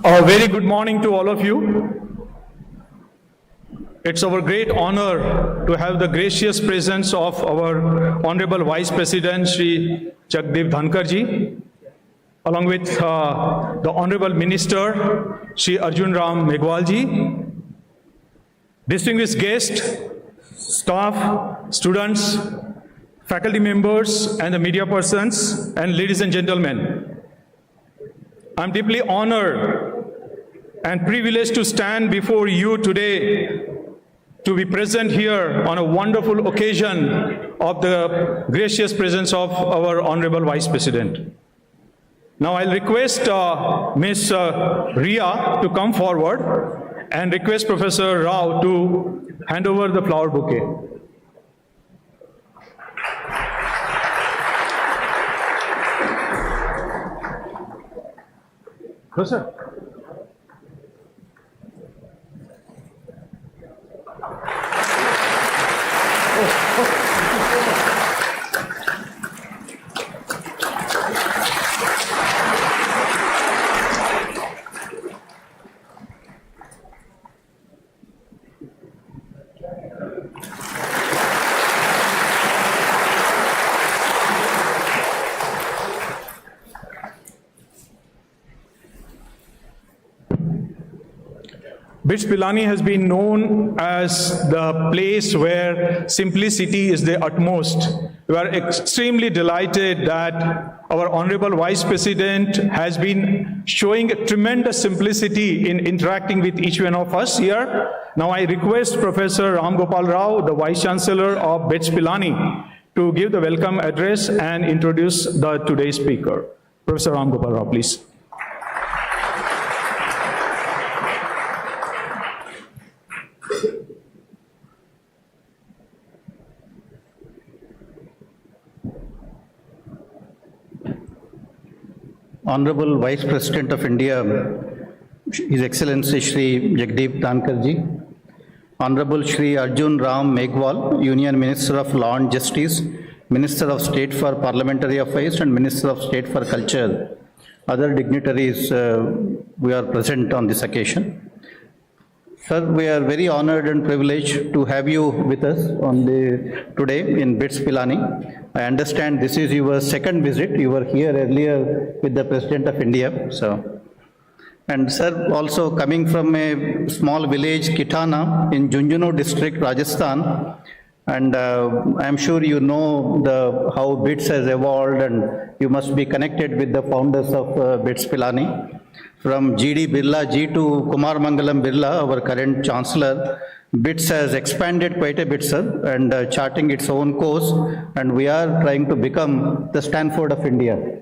A very good morning to all of you. It's our great honor to have the gracious presence of our Honorable Vice President, Shri Jagdeep Dhankar ji, along with the Honorable Minister, Shri Arjun Ram Meghwal ji, distinguished guests, staff, students, faculty members, and the media persons, and ladies and gentlemen. I'm deeply honored and privileged to stand before you today to be present here on a wonderful occasion of the gracious presence of our Honorable Vice President. Now I'll request Ms. Ria to come forward and request Professor Rao to hand over the flower bouquet. Professor. BITS Pilani has been known as the place where simplicity is the utmost. We are extremely delighted that our Honorable Vice President has been showing a tremendous simplicity in interacting with each one of us here. Now I request Professor Ram Gopal Rao, the Vice Chancellor of BITS Pilani, to give the welcome address and introduce the today's speaker. Professor Ram Gopal Rao, please. Honorable Vice President of India, His Excellency Shri Jagdeep Dhankar ji, Honorable Shri Arjun Ram Meghwal, Union Minister of Law and Justice, Minister of State for Parliamentary Affairs and Minister of State for Culture, other dignitaries we are present on this occasion. Sir, we are very honored and privileged to have you with us today in BITS Pilani. I understand this is your second visit. You were here earlier with the President of India. And sir, also coming from a small village, Kitana, in Junjunu district, Rajasthan, and I'm sure you know how BITS has evolved, and you must be connected with the founders of BITS Pilani. From GD Birla ji to Kumar Mangalam Birla, our current Chancellor, BITS has expanded quite a bit, sir, and charting its own course, and we are trying to become the Stanford of India.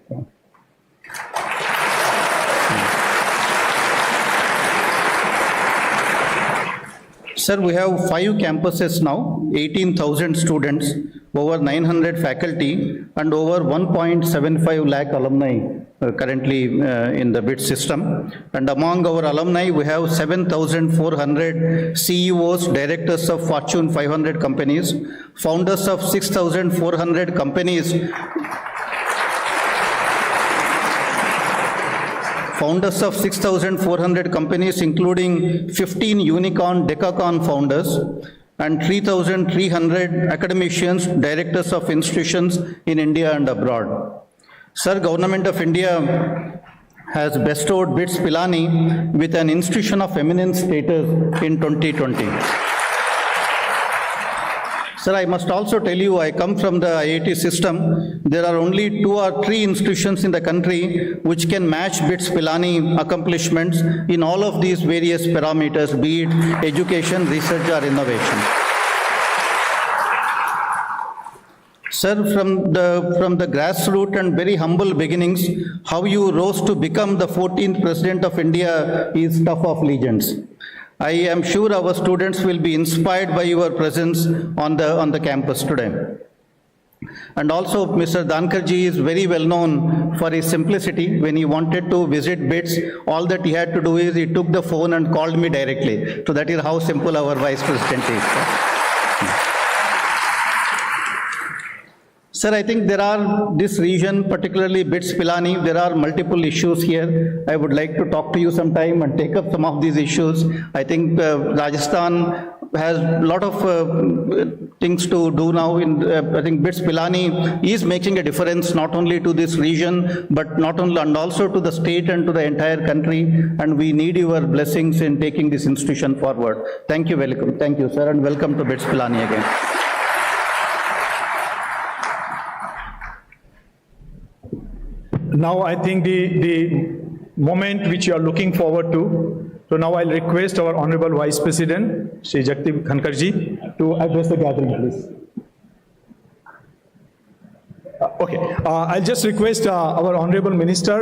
Sir, we have 5 campuses now, 18,000 students, over 900 faculty, and over 1.75 lakh alumni currently in the BITS system. And among our alumni, we have 7,400 CEOs, directors of Fortune 500 companies, founders of 6,400 companies, founders of 6,400 companies, including 15 unicorn, decacorn founders, and 3,300 academicians, directors of institutions in India and abroad. Sir, Government of India has bestowed BITS Pilani with an institution of eminence status in 2020. Sir, I must also tell you, I come from the IIT system. There are only 2 or 3 institutions in the country which can match BITS Pilani accomplishments in all of these various parameters, be it education, research, or innovation. Sir, from the grassroots and very humble beginnings, how you rose to become the 14th President of India is stuff of legends. I am sure our students will be inspired by your presence on the campus today. And also, Mr. Dhankar ji is very well known for his simplicity. When he wanted to visit BITS, all that he had to do is he took the phone and called me directly. So that is how simple our Vice President is. Sir, I think there are this region, particularly BITS Pilani, there are multiple issues here. I would like to talk to you sometime and take up some of these issues. I think Rajasthan has a lot of things to do now. I think BITS Pilani is making a difference not only to this region, but not only and also to the state and to the entire country. And we need your blessings in taking this institution forward. Thank you, welcome. Thank you, sir, and welcome to BITS Pilani again. Now I think the moment which you are looking forward to. So now I'll request our Honorable Vice President, Shri Jagdeep Dhankar ji, to address the gathering, please. Okay, I'll just request our Honorable Minister,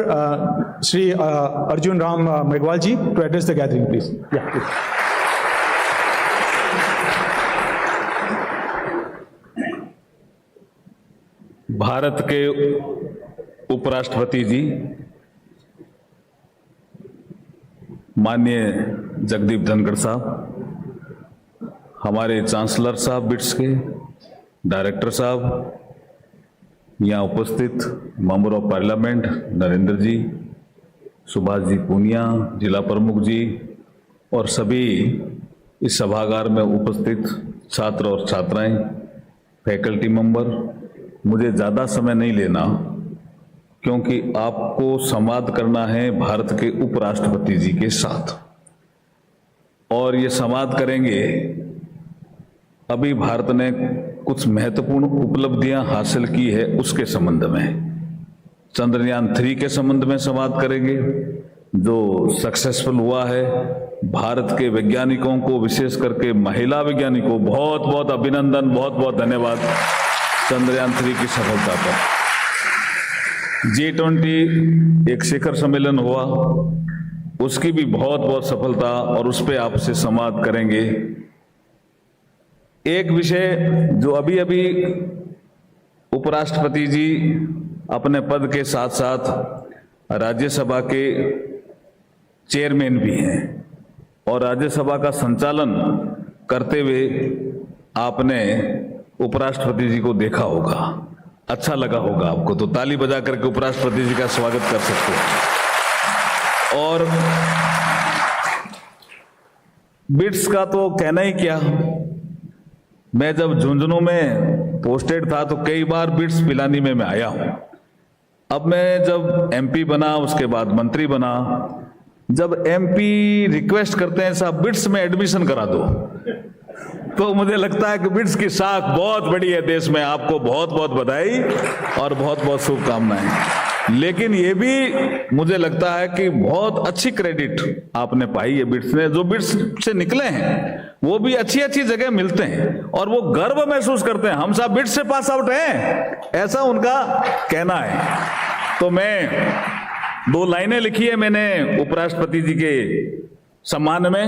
Shri Arjun Ram Meghwal ji, to address the gathering, please. Yeah, please. Bharat के उपराष्ट्रपति जी, माननीय जगदीप धनखड़ साहब, हमारे chancellor साहब bits के, director साहब, यहाँ उपस्थित मेंबर ऑफ पार्लियामेंट नरेंद्र जी, सुभाष जी पूनिया, जिला प्रमुख जी और सभी इस सभागार में उपस्थित छात्र और छात्राएं, फैकल्टी मेंबर, मुझे ज़्यादा समय नहीं लेना क्योंकि आपको संवाद करना है भारत के उपराष्ट्रपति जी के साथ और ये संवाद करेंगे। अभी भारत ने कुछ महत्वपूर्ण उपलब्धियां हासिल की है उसके संबंध में, चंद्रयान 3 के संबंध में संवाद करेंगे जो सक्सेसफुल हुआ है। भारत के वैज्ञानिकों को, विशेष करके महिला वैज्ञानिकों, बहुत बहुत अभिनंदन, बहुत बहुत धन्यवाद चंद्रयान 3 की सफलता पर। G20 एक शिखर सम्मेलन हुआ, उसकी भी बहुत बहुत सफलता और उस पर आपसे संवाद करेंगे। एक विषय जो अभी अभी उपराष्ट्रपति जी अपने पद के साथ साथ राज्यसभा के चेयरमैन भी हैं और राज्यसभा का संचालन करते हुए आपने उपराष्ट्रपति जी को देखा होगा, अच्छा लगा होगा आपको, तो ताली बजा करके उपराष्ट्रपति जी का स्वागत कर सकते हैं। और बिट्स का तो कहना ही क्या, मैं जब झुंझुनू में पोस्टेड था तो कई बार बिट्स पिलानी में मैं आया हूं। अब मैं जब एमपी बना, उसके बाद मंत्री बना, जब एमपी रिक्वेस्ट करते हैं साहब बिट्स में एडमिशन करा दो, तो मुझे लगता है कि बिट्स की साख बहुत बड़ी है देश में। आपको बहुत बहुत बधाई और बहुत बहुत शुभकामनाएं। लेकिन ये भी मुझे लगता है कि बहुत अच्छी क्रेडिट आपने पाई है बिट्स ने। जो बिट्स से निकले हैं वो भी अच्छी अच्छी जगह मिलते हैं और वो गर्व महसूस करते हैं, हम सब बिट्स से पास आउट हैं, ऐसा उनका कहना है। तो मैं 2 लाइनें लिखी है मैंने उपराष्ट्रपति जी के सम्मान में।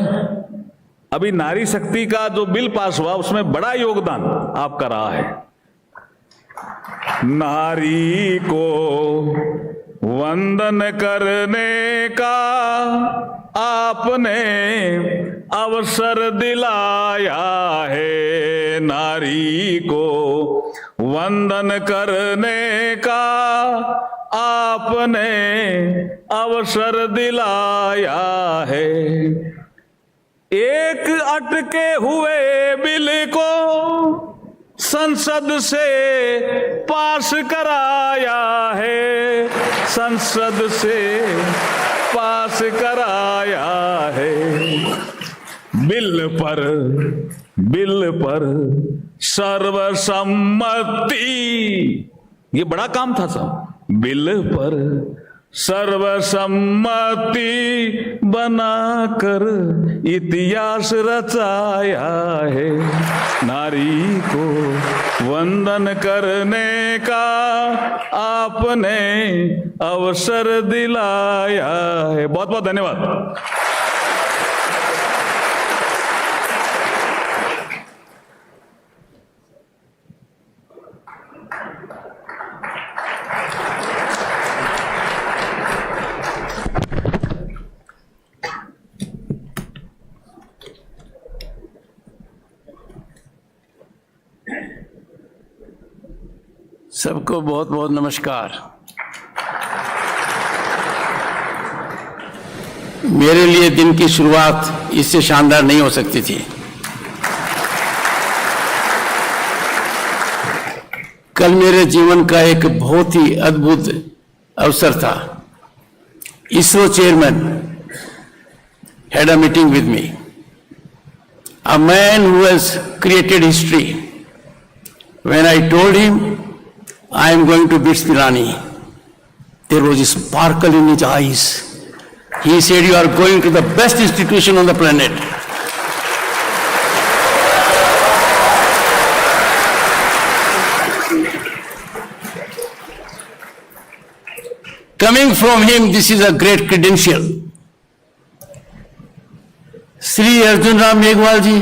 अभी नारी शक्ति का जो बिल पास हुआ उसमें बड़ा योगदान आपका रहा है। नारी को वंदन करने का आपने अवसर दिलाया है, नारी को वंदन करने का आपने अवसर दिलाया है। एक अटके हुए बिल को संसद से पास कराया है, संसद से पास कराया है। बिल पर सर्वसम्मति, ये बड़ा काम था साहब। बिल पर सर्वसम्मति बनाकर इतिहास रचाया है, नारी को वंदन करने का आपने अवसर दिलाया है। बहुत बहुत धन्यवाद। सबको बहुत बहुत नमस्कार। मेरे लिए दिन की शुरुआत इससे शानदार नहीं हो सकती थी। कल मेरे जीवन का एक बहुत ही अद्भुत अवसर था। ISRO chairman had a meeting with me. A man who has created history. When I told him I am going to BITS Pilani, there was a sparkle in his eyes. He said, "You are going to the best institution on the planet." Coming from him, this is a great credential. Shri Arjun Ram Meghwal ji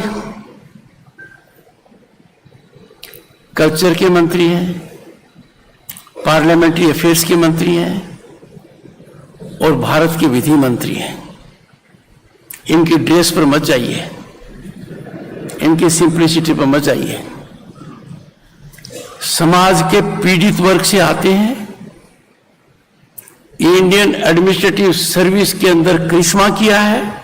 culture के मंत्री हैं, parliamentary affairs के मंत्री हैं और भारत के विधि मंत्री हैं। इनकी ड्रेस पर मत जाइए, इनकी सिंप्लिसिटी पर मत जाइए। समाज के पीड़ित वर्ग से आते हैं। इंडियन एडमिनिस्ट्रेटिव सर्विस के अंदर करिश्मा किया है।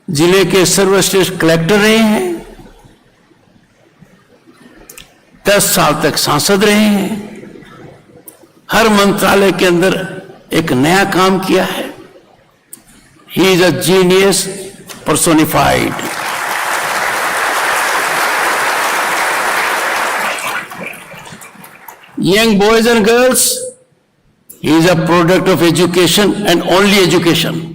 जिले के सर्वश्रेष्ठ कलेक्टर रहे हैं। 10 साल तक सांसद रहे हैं। हर मंत्रालय के अंदर एक नया काम किया है। He is a genius personified. Young boys and girls, he is a product of education and only education.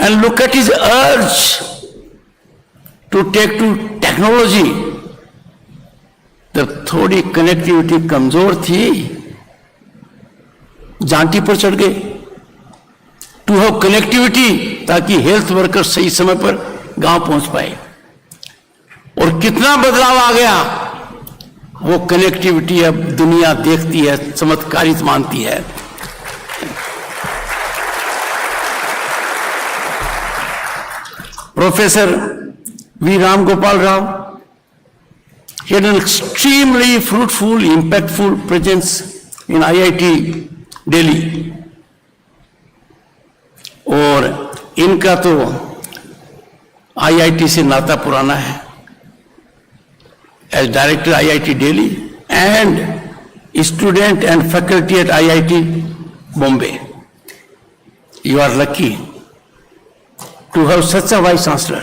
And look at his urge to take to technology. जब थोड़ी कनेक्टिविटी कमजोर थी, जांटी पर चढ़ गए। टू हैव कनेक्टिविटी, ताकि health worker सही समय पर गांव पहुंच पाए। और कितना बदलाव आ गया। वो कनेक्टिविटी अब दुनिया देखती है, चमत्कारित मानती है। Professor V. Ram Gopal Rao, he had an extremely fruitful, impactful presence in IIT Delhi. और इनका तो IIT से नाता पुराना है। As director IIT Delhi and student and faculty at IIT Bombay. You are lucky to have such a vice chancellor.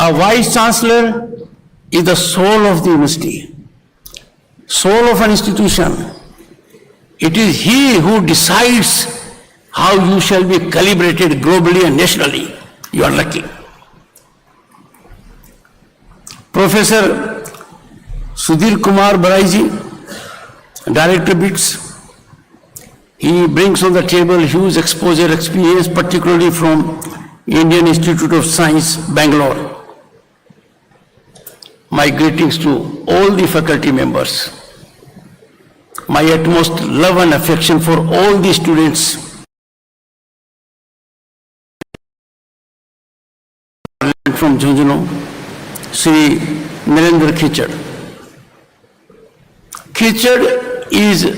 A vice chancellor is the soul of the university, soul of an institution. It is he who decides how you shall be calibrated globally and nationally. You are lucky. Professor Sudhir Kumar Baraiji, Director BITS, he brings on the table huge exposure experience, particularly from Indian Institute of Science, Bangalore. My greetings to all the faculty members. My utmost love and affection for all the students. From Jhunjhunu, Sri Narendra Khichad. Khichad is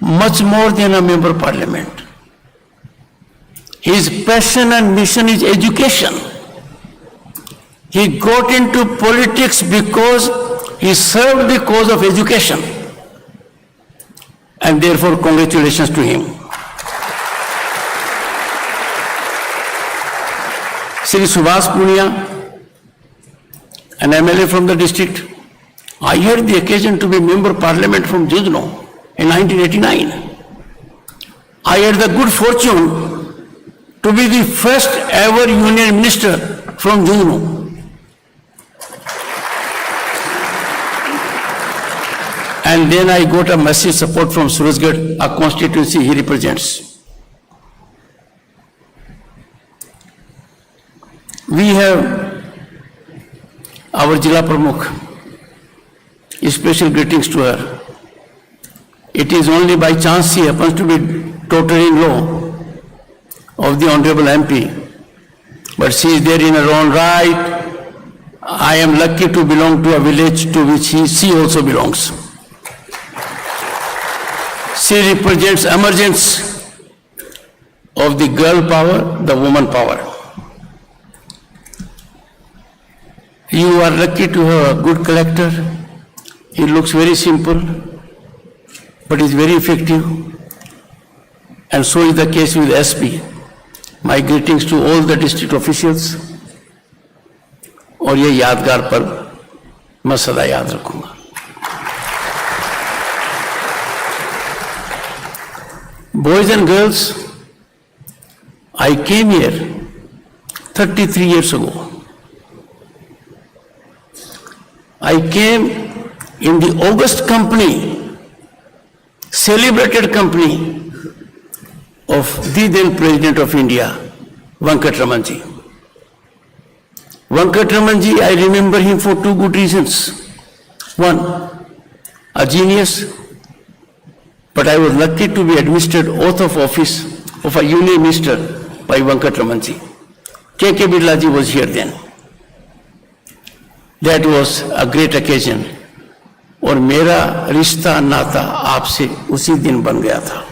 much more than a member of parliament. His passion and mission is education. He got into politics because he served the cause of education. And therefore, congratulations to him. Sri Subhas Punia, an MLA from the district. I had the occasion to be member of parliament from Jhunjhunu in 1989. I had the good fortune to be the first ever union minister from Jhunjhunu. And then I got a massive support from Surajgarh, a constituency he represents. We have our Jila Pramukh. Special greetings to her. It is only by chance she happens to be daughter-in-law of the Honorable MP but she is there in her own right. I am lucky to belong to a village to which she also belongs. She represents emergence of the girl power, the woman power. You are lucky to have a good collector. He looks very simple, but is very effective. And so is the case with SP. My greetings to all the district officials. और ये यादगार पल मैं सदा याद रखूंगा. Boys and girls, I came here 33 years ago. I came in the August company, celebrated company of the then President of India, Venkat Ramanji. Venkat Ramanji, I remember him for two good reasons. One, a genius, but I was lucky to be administered oath of office of a union minister by Venkat Ramanji. K.K. Birlaji was here then. That was a great occasion. और मेरा रिश्ता नाता आपसे उसी दिन बन गया था.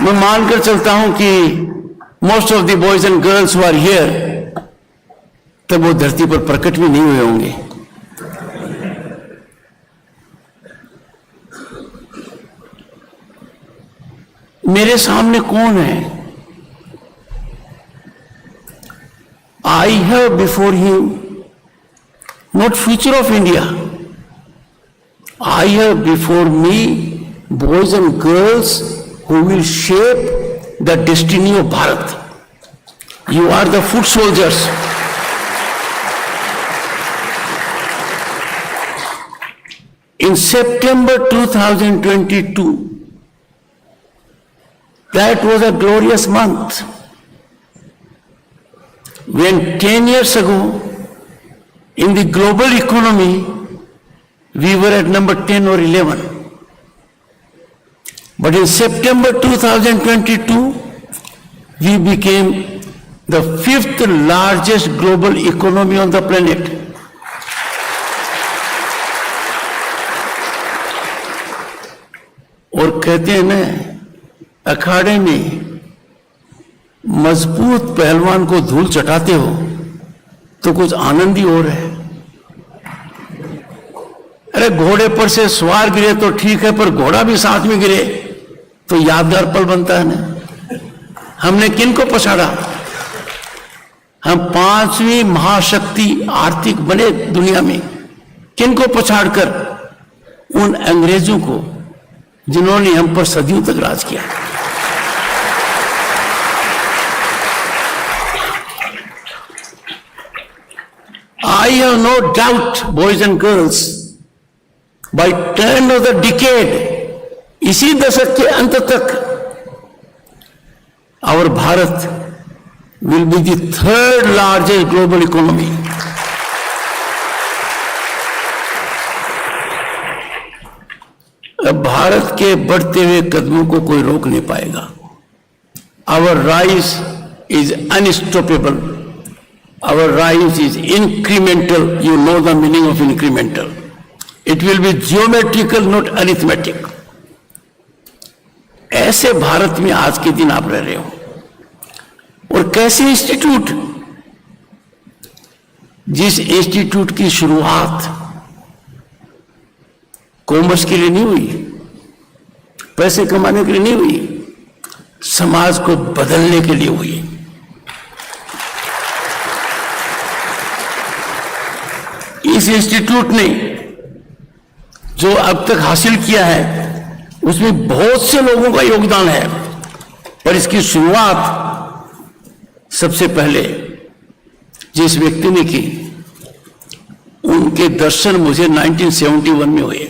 मैं मानकर चलता हूं कि most of the boys and girls who are here तब वो धरती पर प्रकट भी नहीं हुए होंगे. मेरे सामने कौन है? I have before him not future of India. I have before me boys and girls who will shape the destiny of Bharat. You are the foot soldiers. In September 2022, that was a glorious month. When 10 years ago, in the global economy, we were at number 10 or 11. But in September 2022, we became the 5th largest global economy on the planet. और कहते हैं ना, अखाड़े में मजबूत पहलवान को धूल चटाते हो तो कुछ आनंद ही और है. अरे घोड़े पर से सवार गिरे तो ठीक है, पर घोड़ा भी साथ में गिरे तो यादगार पल बनता है ना. हमने किन को पछाड़ा? हम 5वीं महाशक्ति आर्थिक बने दुनिया में. किन को पछाड़कर? उन अंग्रेजों को जिन्होंने हम पर सदियों तक राज किया. I have no doubt, boys and girls, by turn of the decade, इसी दशक के अंत तक, our Bharat will be the 3rd largest global economy. अब भारत के बढ़ते हुए कदमों को कोई रोक नहीं पाएगा. Our rise is unstoppable. Our rise is incremental. You know the meaning of incremental. It will be geometrical, not arithmetic. ऐसे भारत में आज के दिन आप रह रहे हो. और कैसे इंस्टीट्यूट, जिस इंस्टीट्यूट की शुरुआत कॉमर्स के लिए नहीं हुई, पैसे कमाने के लिए नहीं हुई, समाज को बदलने के लिए हुई. इस इंस्टीट्यूट ने जो अब तक हासिल किया है उसमें बहुत से लोगों का योगदान है, पर इसकी शुरुआत सबसे पहले जिस व्यक्ति ने की, उनके दर्शन मुझे 1971 में हुए.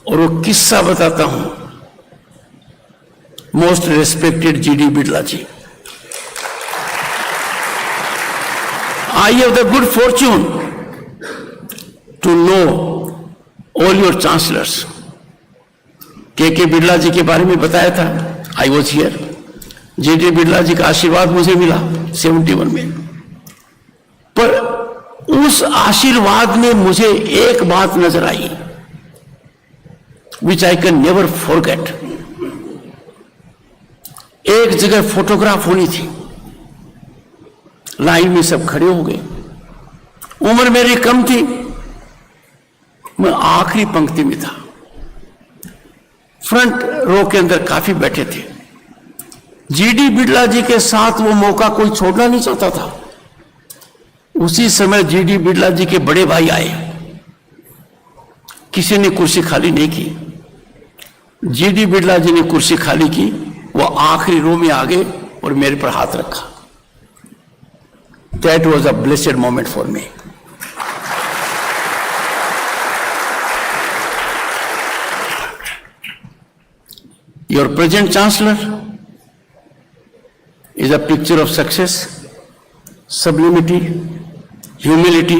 और वो किस्सा बताता हूं. Most respected GD Birla ji, I have the good fortune to know all your chancellors. के बिरला जी के बारे में बताया था, I was here. JD Birla ji का आशीर्वाद मुझे मिला 71 में, पर उस आशीर्वाद में मुझे एक बात नजर आई विच आई कैन नेवर फॉरगेट। एक जगह फोटोग्राफ होनी थी, लाइन में सब खड़े हो गए, उम्र मेरी कम थी, मैं आखिरी पंक्ति में था, फ्रंट रो के अंदर काफी बैठे थे। जीडी बिरला जी के साथ वो मौका कोई छोड़ना नहीं चाहता था। उसी समय जीडी बिरला जी के बड़े भाई आए, किसी ने कुर्सी खाली नहीं की, जीडी बिरला जी ने कुर्सी खाली की, वो आखिरी रो में आ गए और मेरे पर हाथ रखा। That was a blessed moment for me. Your present chancellor is a picture of success, sublimity, humility,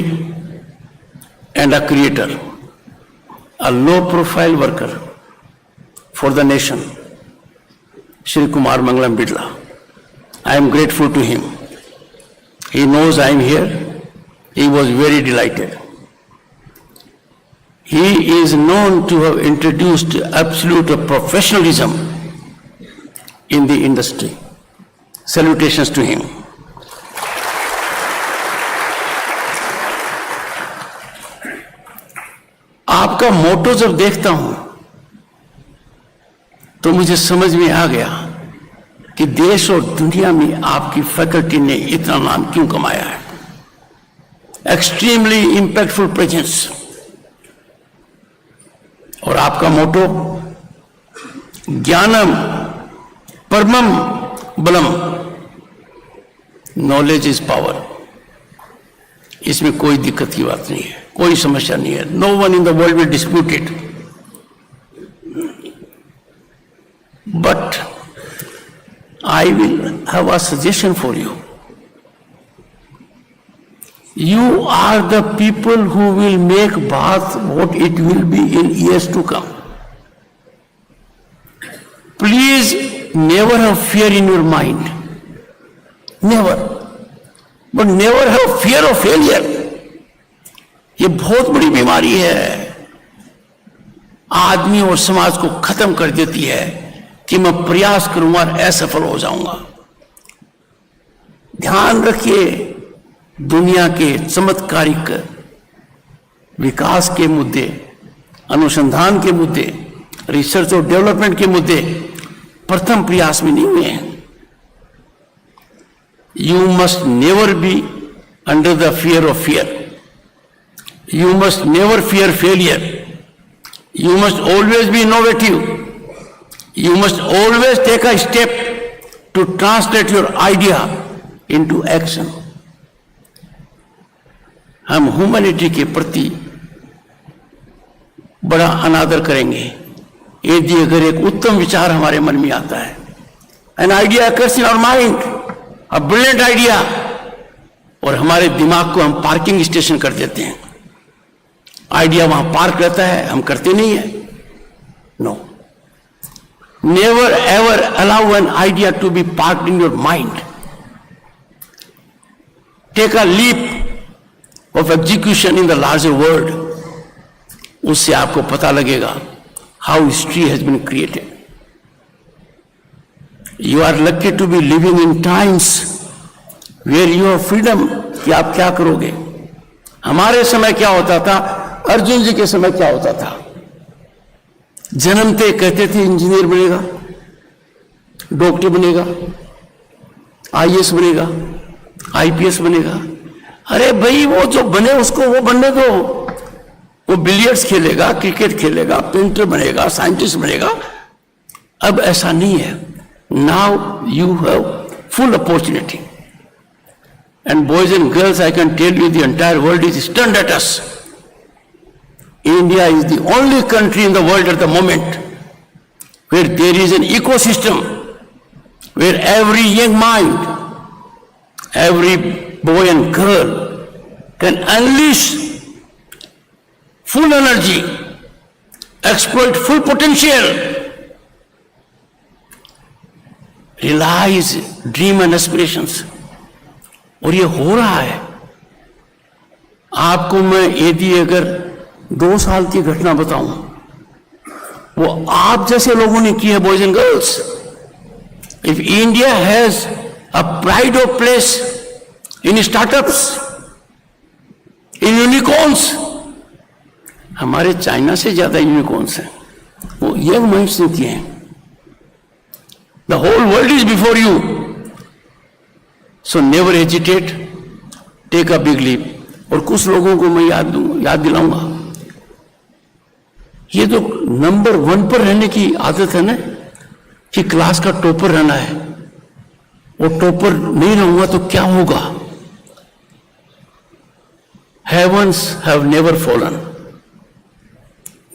and a creator, a low-profile worker for the nation, Shri Kumar Mangalam Birla. I am grateful to him. He knows I am here. He was very delighted. He is known to have introduced absolute professionalism in the industry. Salutations to him. आपका मोटो जब देखता हूं तो मुझे समझ में आ गया कि देश और दुनिया में आपकी फैकल्टी ने इतना नाम क्यों कमाया है। Extremely impactful presence. और आपका मोटो ज्ञानम परमम बलम, नॉलेज इज पावर। इसमें कोई दिक्कत की बात नहीं है, कोई समस्या नहीं है। No one in the world will dispute it. But I will have a suggestion for you. You are the people who will make Bharat what it will be in years to come. Please never have fear in your mind. Never. But never have fear of failure. ये बहुत बड़ी बीमारी है, आदमी और समाज को खत्म कर देती है कि मैं प्रयास करूंगा और असफल हो जाऊंगा। ध्यान रखिए, दुनिया के चमत्कारिक विकास के मुद्दे, अनुसंधान के मुद्दे, रिसर्च और डेवलपमेंट के मुद्दे प्रथम प्रयास में नहीं हुए हैं। You must never be under the fear of fear. You must never fear failure. You must always be innovative. You must always take a step to translate your idea into action. हम humanity के प्रति बड़ा अनादर करेंगे यदि अगर एक उत्तम विचार हमारे मन में आता है, an idea occurs in our mind, a brilliant idea, और हमारे दिमाग को हम पार्किंग स्टेशन कर देते हैं। आइडिया वहां पार्क रहता है, हम करते नहीं है। No, never ever allow an idea to be parked in your mind. Take a leap of execution in the larger world. उससे आपको पता लगेगा how history has been created. You are lucky to be living in times where you have freedom कि आप क्या करोगे। हमारे समय क्या होता था, अर्जुन जी के समय क्या होता था, जन्मते कहते थे इंजीनियर बनेगा, डॉक्टर बनेगा, आईएएस बनेगा, आईपीएस बनेगा। अरे भाई, वो जो बने उसको वो बनने दो। वो बिलियर्ड्स खेलेगा, क्रिकेट खेलेगा, पेंटर बनेगा, साइंटिस्ट बनेगा। अब ऐसा नहीं है। Now you have full opportunity and boys and girls, I can tell you the entire world is stunned at us. India is the only country in the world at the moment where there is an ecosystem where every young mind, every boy and girl can unleash full energy, exploit full potential realise dream and aspirations, और ये हो रहा है। आपको मैं यदि अगर 2 साल की घटना बताऊं, वो आप जैसे लोगों ने की है, boys and girls. If India has a pride of place in startups, in unicorns, हमारे चाइना से ज्यादा यूनिकॉर्न्स हैं, वो यंग माइंड्स ने किए हैं। The whole world is before you, so never hesitate, take a big leap. और कुछ लोगों को मैं याद दिलाऊंगा, ये जो नंबर 1 पर रहने की आदत है ना, कि क्लास का टॉपर रहना है, वो टॉपर नहीं रहूंगा तो क्या होगा? हेवंस हैव नेवर फॉलन,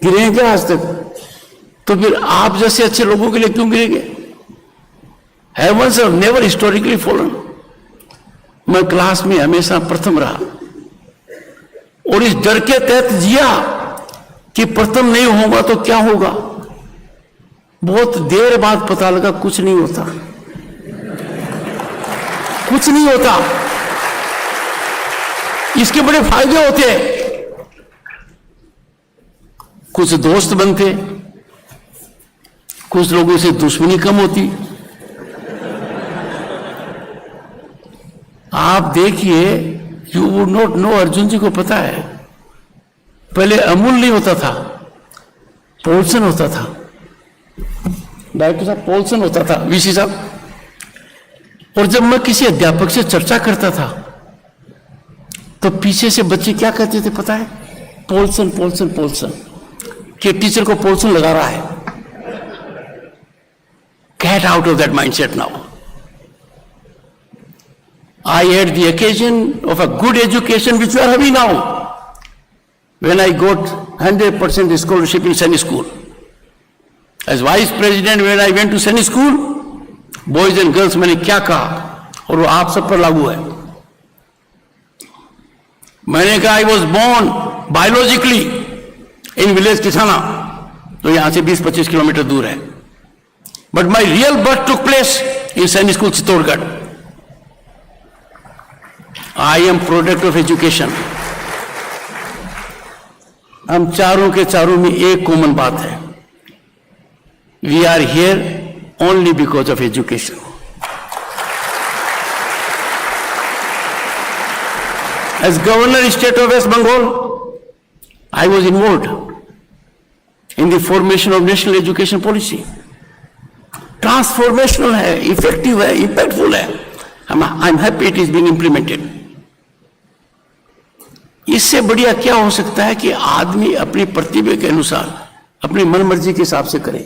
गिरे क्या आज तक? तो फिर आप जैसे अच्छे लोगों के लिए क्यों गिरेंगे? Heavens have never historically fallen. मैं क्लास में हमेशा प्रथम रहा, और इस डर के तहत जिया कि प्रथम नहीं होगा तो क्या होगा। बहुत देर बाद पता लगा कुछ नहीं होता, कुछ नहीं होता। इसके बड़े फायदे होते हैं, कुछ दोस्त बनते, कुछ लोगों से दुश्मनी कम होती। आप देखिए, you would not know, Arjun ji को पता है, पहले अमूल नहीं होता था, पोल्सन होता था। डायरेक्टर साहब, पोल्सन होता था, वीसी साहब। और जब मैं किसी अध्यापक से चर्चा करता था तो पीछे से बच्चे क्या कहते थे पता है? पोल्सन पोल्सन पोल्सन, कि टीचर को पोल्सन लगा रहा है। Get out of that mindset now. I had the occasion of a good education which we are having now, when I got 100% scholarship in Sunny School. As vice president, when I went to Sunny School, boys and girls, मैंने क्या कहा, और वो आप सब पर लागू है। मैंने कहा I was born biologically in village किसाना, तो यहाँ से 20-25 किलोमीटर दूर है, but my real birth took place in Sunny School, Chittorgarh. I am product of education। हम चारों के चारों में एक कॉमन बात है, we are here only because of education। As governor state of West Bengal, I was involved in the formation of national education policy। Transformational है, effective है, impactful है। I'm happy it is being implemented। इससे बढ़िया क्या हो सकता है कि आदमी अपनी प्रतिभा के अनुसार अपनी मनमर्जी के हिसाब से करे।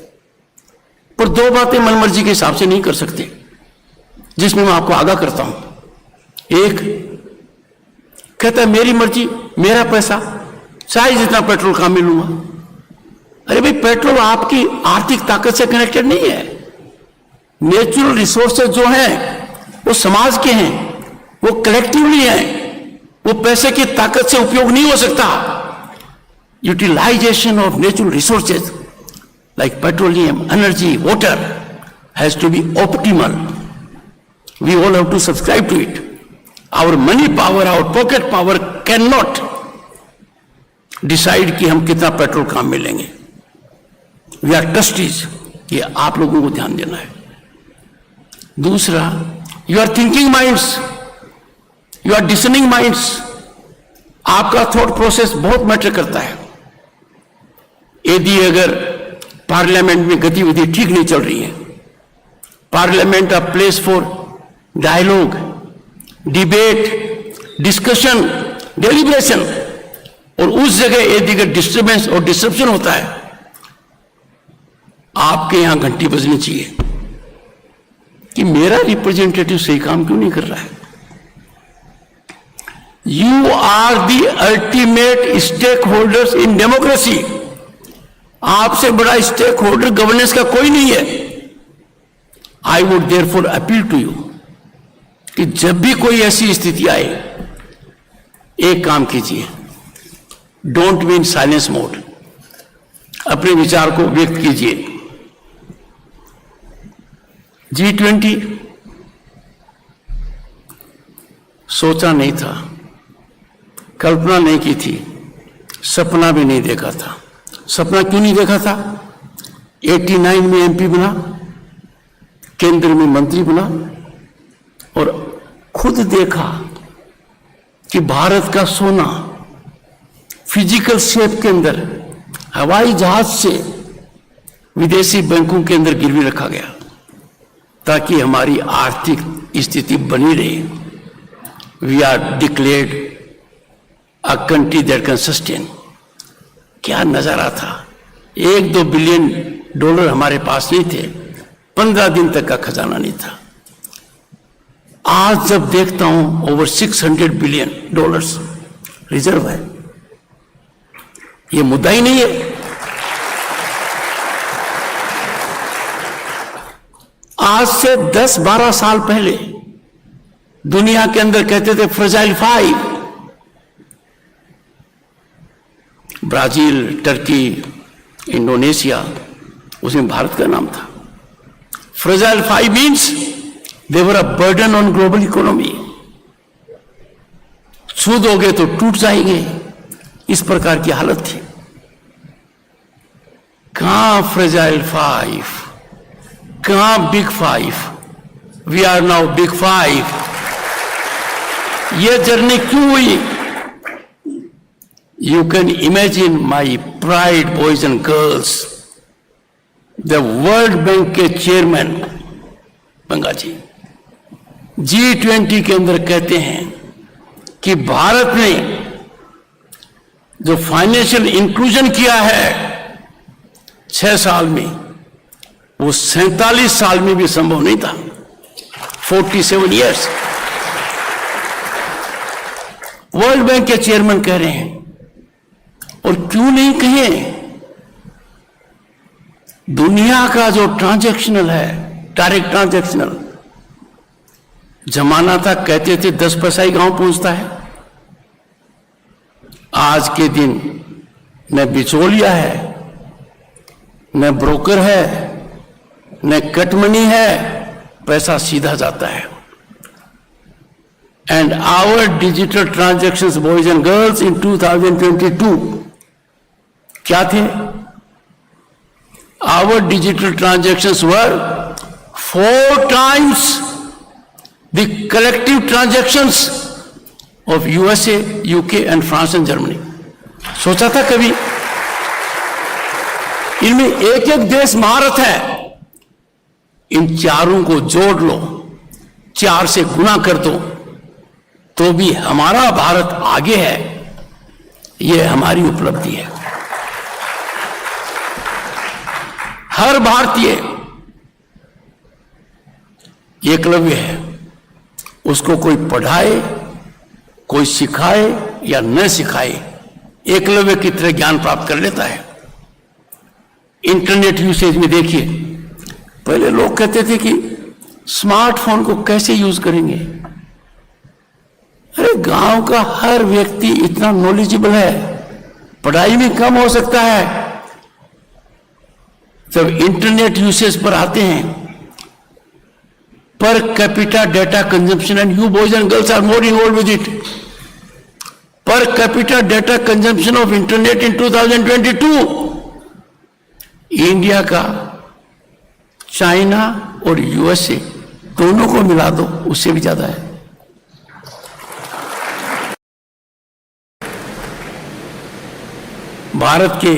पर 2 बातें मनमर्जी के हिसाब से नहीं कर सकते, जिसमें मैं आपको आगाह करता हूं। एक कहता है मेरी मर्जी, मेरा पैसा, चाहे जितना पेट्रोल काम में लूंगा। अरे भाई, पेट्रोल आपकी आर्थिक ताकत से कनेक्टेड नहीं है। नेचुरल रिसोर्सेज जो हैं वो समाज के हैं, वो कलेक्टिवली हैं, वो पैसे की ताकत से उपयोग नहीं हो सकता। Utilisation of natural resources like petroleum, energy, water has to be optimal. We all have to subscribe to it. Our money power, our pocket power can not decide कि हम कितना पेट्रोल काम में लेंगे। वी आर ट्रस्टीज, ये आप लोगों को ध्यान देना है। दूसरा, you are thinking minds, you are discerning minds. आपका थॉट प्रोसेस बहुत मैटर करता है। यदि अगर पार्लियामेंट में गतिविधि ठीक नहीं चल रही है, parliament a place for dialogue, debate, discussion, deliberation, और उस जगह यदि अगर डिस्टर्बेंस और डिस्ट्रप्शन होता है, आपके यहां घंटी बजनी चाहिए कि मेरा रिप्रेजेंटेटिव सही काम क्यों नहीं कर रहा है। You are the ultimate stakeholders in democracy। आपसे बड़ा स्टेक होल्डर गवर्नेंस का कोई नहीं है। I would therefore appeal to you कि जब भी कोई ऐसी स्थिति आए, एक काम कीजिए, don't be in silence mode, अपने विचार को व्यक्त कीजिए। G20 सोचा नहीं था, कल्पना नहीं की थी, सपना भी नहीं देखा था। सपना क्यों नहीं देखा था? 89 में एमपी बना, केंद्र में मंत्री बना और खुद देखा कि भारत का सोना फिजिकल शेप के अंदर हवाई जहाज से विदेशी बैंकों के अंदर गिरवी रखा गया ताकि हमारी आर्थिक स्थिति बनी रहे। We are declared a country that can sustain. क्या नजारा था! 1-2 बिलियन डॉलर हमारे पास नहीं थे, 15 दिन तक का खजाना नहीं था। आज जब देखता हूं ओवर 600 बिलियन डॉलर्स रिजर्व है। ये मुद्दा ही नहीं है। आज से 10-12 साल पहले दुनिया के अंदर कहते थे फ्रेजाइल 5। ब्राजील, टर्की, इंडोनेशिया, उसमें भारत का नाम था। Fragile 5 means they were a burden on global economy. छू दोगे तो टूट जाएंगे, इस प्रकार की हालत थी। कहां फ्रेजाइल 5, कहां big 5? We are now big 5। यह जर्नी क्यों हुई? You can imagine my pride, boys and girls. The World Bank के चेयरमैन बंगा जी G20 के अंदर कहते हैं कि भारत ने जो फाइनेंशियल इंक्लूजन किया है 6 साल में, वो 47 साल में भी संभव नहीं था। 47 years। वर्ल्ड बैंक के चेयरमैन कह रहे हैं। और क्यों नहीं कहें? दुनिया का जो ट्रांजैक्शनल है, डायरेक्ट ट्रांजैक्शनल, जमाना था कहते थे 10 पैसा ही गांव पहुंचता है। आज के दिन न बिचौलिया है, न ब्रोकर है, न कट मनी है, पैसा सीधा जाता है। And our digital transactions, boys and girls, in 2022 क्या थे? Our digital transactions were 4 times the collective transactions of USA, UK and France and Germany। सोचा था कभी? इनमें एक एक देश महारत है। इन चारों को जोड़ लो, 4 से गुना कर दो, तो भी हमारा भारत आगे है। यह हमारी उपलब्धि है। हर भारतीय एकलव्य है। उसको कोई पढ़ाए, कोई सिखाए या न सिखाए, एकलव्य की तरह ज्ञान प्राप्त कर लेता है। इंटरनेट यूसेज में देखिए, पहले लोग कहते थे कि स्मार्टफोन को कैसे यूज करेंगे। अरे गांव का हर व्यक्ति इतना नॉलेजेबल है, पढ़ाई में कम हो सकता है। जब इंटरनेट यूसेज पर आते हैं, per capita data consumption, and you boys and girls are more involve with it, per capita data consumption of internet in 2022 India का चाइना और यूएसए दोनों को मिला दो, उससे भी ज्यादा है। भारत के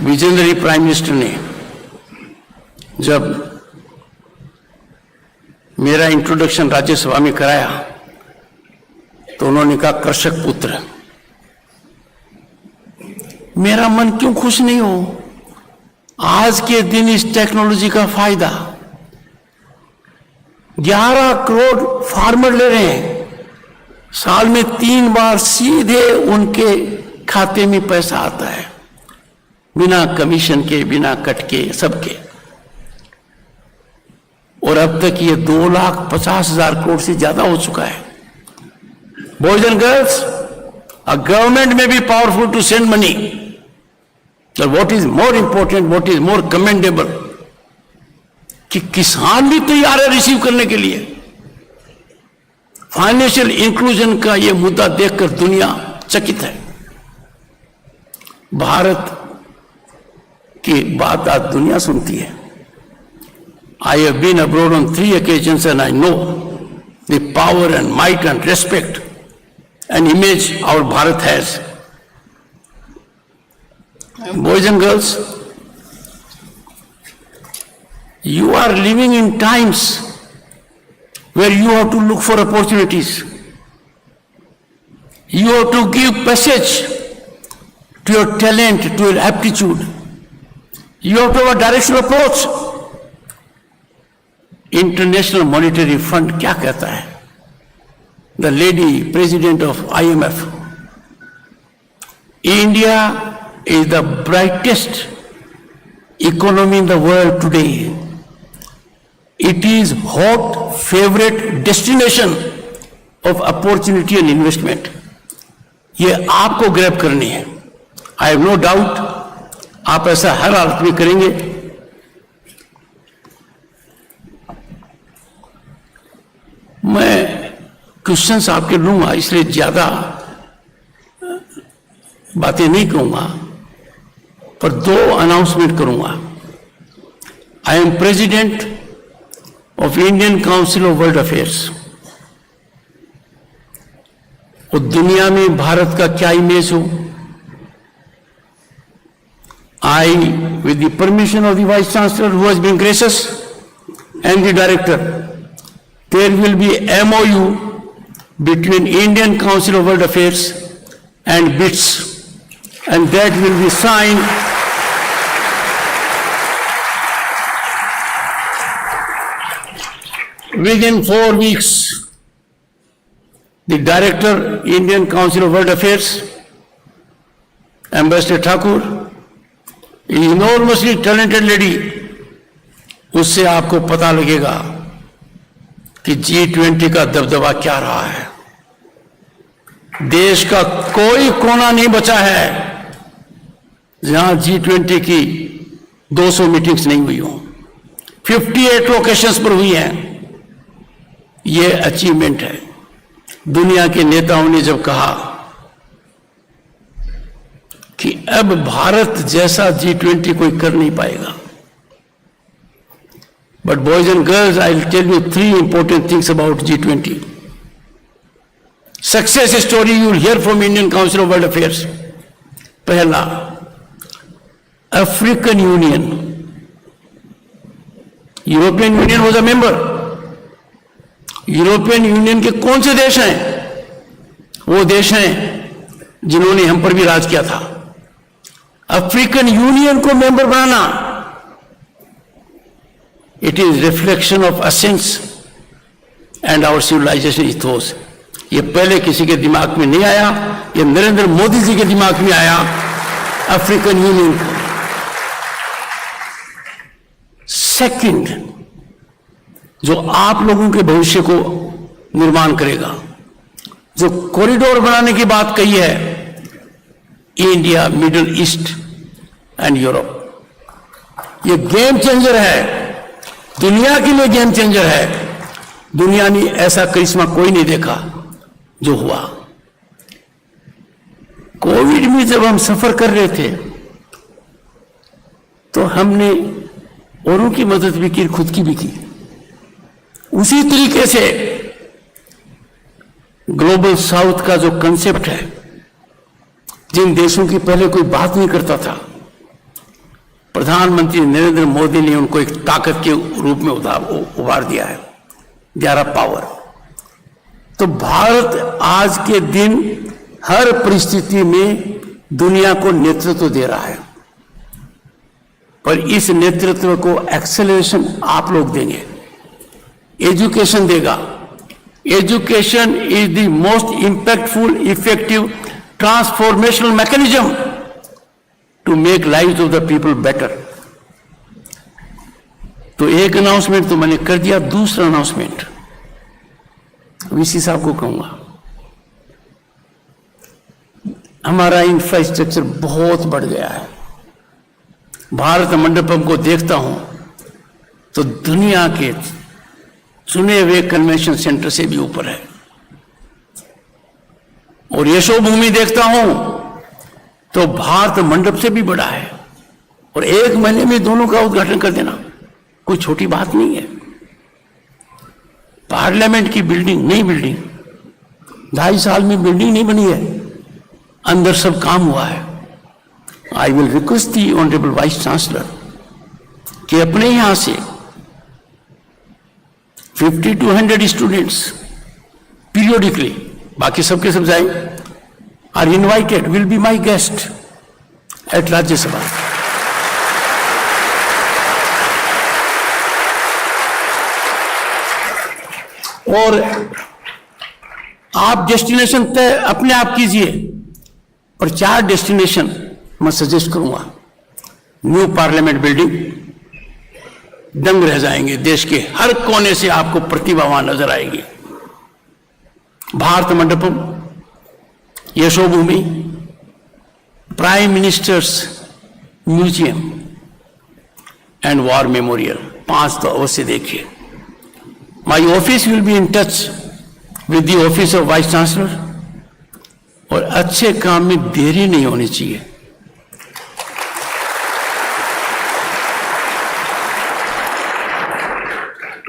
विजेंद्री प्राइम मिनिस्टर ने जब मेरा इंट्रोडक्शन राज्यसभा में कराया तो उन्होंने कहा कृषक पुत्र। मेरा मन क्यों खुश नहीं हो? आज के दिन इस टेक्नोलॉजी का फायदा 11 करोड़ फार्मर ले रहे हैं। साल में 3 बार सीधे उनके खाते में पैसा आता है, बिना कमीशन के, बिना कट के, सबके। और अब तक ये 2,50,000 करोड़ से ज्यादा हो चुका है। Boys and girls, a government में be powerful to send money, but what is more important, what is more commendable, कि किसान भी तैयार है रिसीव करने के लिए। फाइनेंशियल इंक्लूजन का यह मुद्दा देखकर दुनिया चकित है। भारत की बात आज दुनिया सुनती है। I have been abroad on 3 occasions and I know the power and might and respect and image our Bharat has. Boys and girls, you are living in times where you have to look for opportunities. You have to give passage to your talent, to your aptitude. You have to have a directional approach. International monetary fund क्या कहता है? The lady president of IMF, India is the brightest economy in the world today. It is hot favourite destination of opportunity and investment. ये आपको grab करनी है. I have no doubt आप ऐसा हर हालत में करेंगे. मैं क्वेश्चंस आपके लूंगा, इसलिए ज्यादा बातें नहीं कहूंगा, पर 2 अनाउंसमेंट करूंगा. I am president of Indian Council of World Affairs. और दुनिया में भारत का क्या इमेज हो, I with the permission of the vice chancellor who has been gracious and the director, there will be MOU between Indian Council of World Affairs and BITS, and that will be signed within 4 weeks. The Director, Indian Council of World Affairs, Ambassador Thakur, is enormously talented lady. उससे आपको पता लगेगा कि G20 का दबदबा क्या रहा है. देश का कोई कोना नहीं बचा है जहां G20 की 200 मीटिंग्स नहीं हुई हो. 58 लोकेशंस पर हुई हैं. यह अचीवमेंट है. दुनिया के नेताओं ने जब कहा कि अब भारत जैसा G20 कोई कर नहीं पाएगा. But boys and girls, I'll tell you 3 important things about G20. Success story you'll hear from Indian Council of World Affairs. पहला, African Union. European Union was a member. European union के कौन से देश हैं? वो देश हैं जिन्होंने हम पर भी राज किया था. अफ्रीकन यूनियन को member banana, it is reflection of essence and our civilization ethos. ये पहले किसी के दिमाग में नहीं आया, ये नरेंद्र मोदी जी के दिमाग में आया. African union. सेकंड, जो आप लोगों के भविष्य को निर्माण करेगा, जो कॉरिडोर बनाने की बात कही है, India, middle east and Europe. ये गेम चेंजर है. दुनिया के लिए गेम चेंजर है. दुनिया ने ऐसा करिश्मा कोई नहीं देखा जो हुआ. कोविड में जब हम सफर कर रहे थे तो हमने औरों की मदद भी की, खुद की भी की. उसी तरीके से ग्लोबल साउथ का जो कंसेप्ट है, जिन देशों की पहले कोई बात नहीं करता था, प्रधानमंत्री नरेंद्र मोदी ने उनको एक ताकत के रूप में उभार दिया है. They are a power. तो भारत आज के दिन हर परिस्थिति में दुनिया को नेतृत्व दे रहा है, पर इस नेतृत्व को एक्सेलरेशन आप लोग देंगे. एजुकेशन देगा. Education is the most impactful, effective, transformational mechanism to make lives of the people better. तो एक अनाउंसमेंट तो मैंने कर दिया. दूसरा अनाउंसमेंट वीसी साहब को कहूंगा. हमारा इंफ्रास्ट्रक्चर बहुत बढ़ गया है. भारत मंडपम को देखता हूं तो दुनिया के चुने हुए कन्वेंशन सेंटर से भी ऊपर है। और यशोभूमि देखता हूं तो भारत मंडप से भी बड़ा है। और 1 महीने में दोनों का उद्घाटन कर देना कोई छोटी बात नहीं है। पार्लियामेंट की बिल्डिंग, नई बिल्डिंग, 2.5 साल में बिल्डिंग नहीं बनी है, अंदर सब काम हुआ है। I will request the honourable vice chancellor कि अपने यहां से 50 to 100 स्टूडेंट्स पीरियडिकली, बाकी सबके सब जाए, are invited, will be my guest at Rajya Sabha. और आप डेस्टिनेशन तय अपने आप कीजिए, पर 4 डेस्टिनेशन मैं सजेस्ट करूंगा। न्यू पार्लियामेंट बिल्डिंग, दंग रह जाएंगे, देश के हर कोने से आपको प्रतिभा वहां नजर आएगी। Bharat Mandapam, Yashobhoomi, prime ministers museum and war memorial, 5 तो अवश्य देखिए। My office will be in touch with the office of vice chancellor. और अच्छे काम में देरी नहीं होनी चाहिए।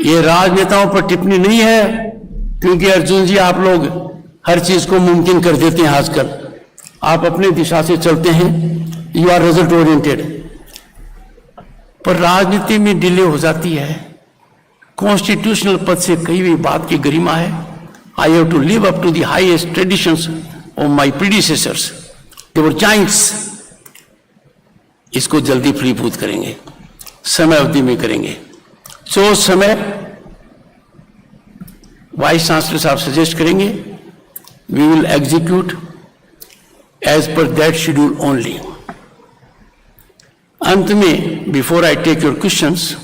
ये राजनेताओं पर टिप्पणी नहीं है, क्योंकि अर्जुन जी आप लोग हर चीज को मुमकिन कर देते हैं। आजकल आप अपने दिशा से चलते हैं, यू आर रिजल्ट ओरिएंटेड, पर राजनीति में डिले हो जाती है। कॉन्स्टिट्यूशनल पद से कही हुई बात की गरिमा है। I have to live up to the highest traditions of my predecessors, they were giants. इसको जल्दी फलीभूत करेंगे, समय अवधि में करेंगे। जो समय वाइस चांसलर साहब सजेस्ट करेंगे, we will execute as per that schedule only. अंत में, before I take your questions,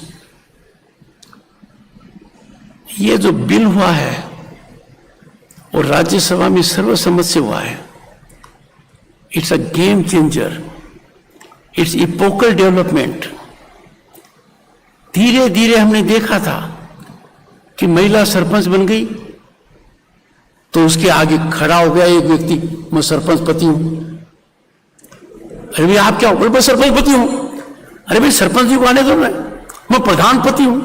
ये जो बिल हुआ है और राज्यसभा में सर्वसम्मत से हुआ है, it's a game changer, it's epochal development. धीरे धीरे हमने देखा था कि महिला सरपंच बन गई तो उसके आगे खड़ा हो गया एक व्यक्ति, मैं सरपंच पति हूं। अरे भाई आप क्या हो? मैं सरपंच पति हूं। अरे भाई सरपंच जी को आने दो ना, मैं प्रधान पति हूं,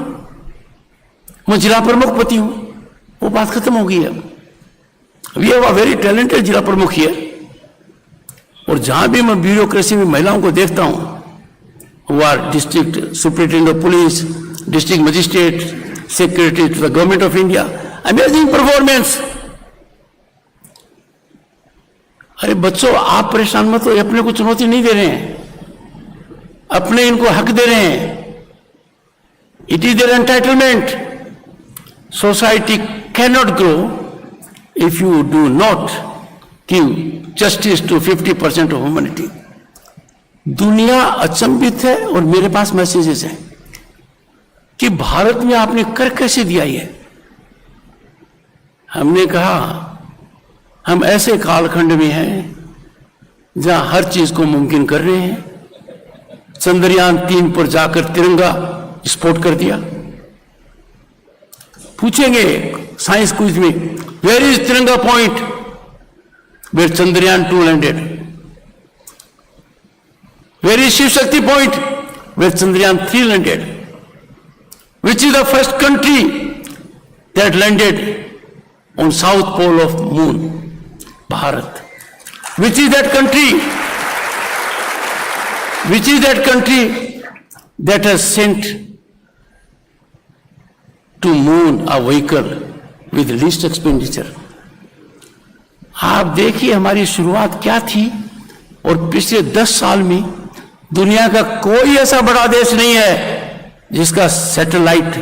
मैं जिला प्रमुख पति हूं। वो बात खत्म हो गई है। We have a very talented जिला प्रमुख है। और जहां भी मैं ब्यूरोक्रेसी में महिलाओं को देखता हूं, who are district superintendent of police, district magistrate, secretary to the government of India, amazing performance. अरे बच्चों आप परेशान मत हो, अपने को चुनौती नहीं दे रहे हैं, अपने इनको हक दे रहे हैं। It is their entitlement. Society cannot grow if you do not give justice to 50% of humanity. दुनिया अचंभित है और मेरे पास मैसेजेस हैं कि भारत में आपने कर कैसे दिया ये। हमने कहा हम ऐसे कालखंड में हैं जहां हर चीज को मुमकिन कर रहे हैं। चंद्रयान 3 पर जाकर तिरंगा स्फोट कर दिया। पूछेंगे साइंस क्विज में, where is Tiranga point where Chandrayaan 2 landed? Where is Shiv Shakti point where Chandrayaan 3 landed? Which is the first country that landed on south pole of moon? Bharat. Which is that country? Which is that country that has sent to moon a vehicle with least expenditure? आप देखिए हमारी शुरुआत क्या थी और पिछले 10 साल में दुनिया का कोई ऐसा बड़ा देश नहीं है जिसका सैटेलाइट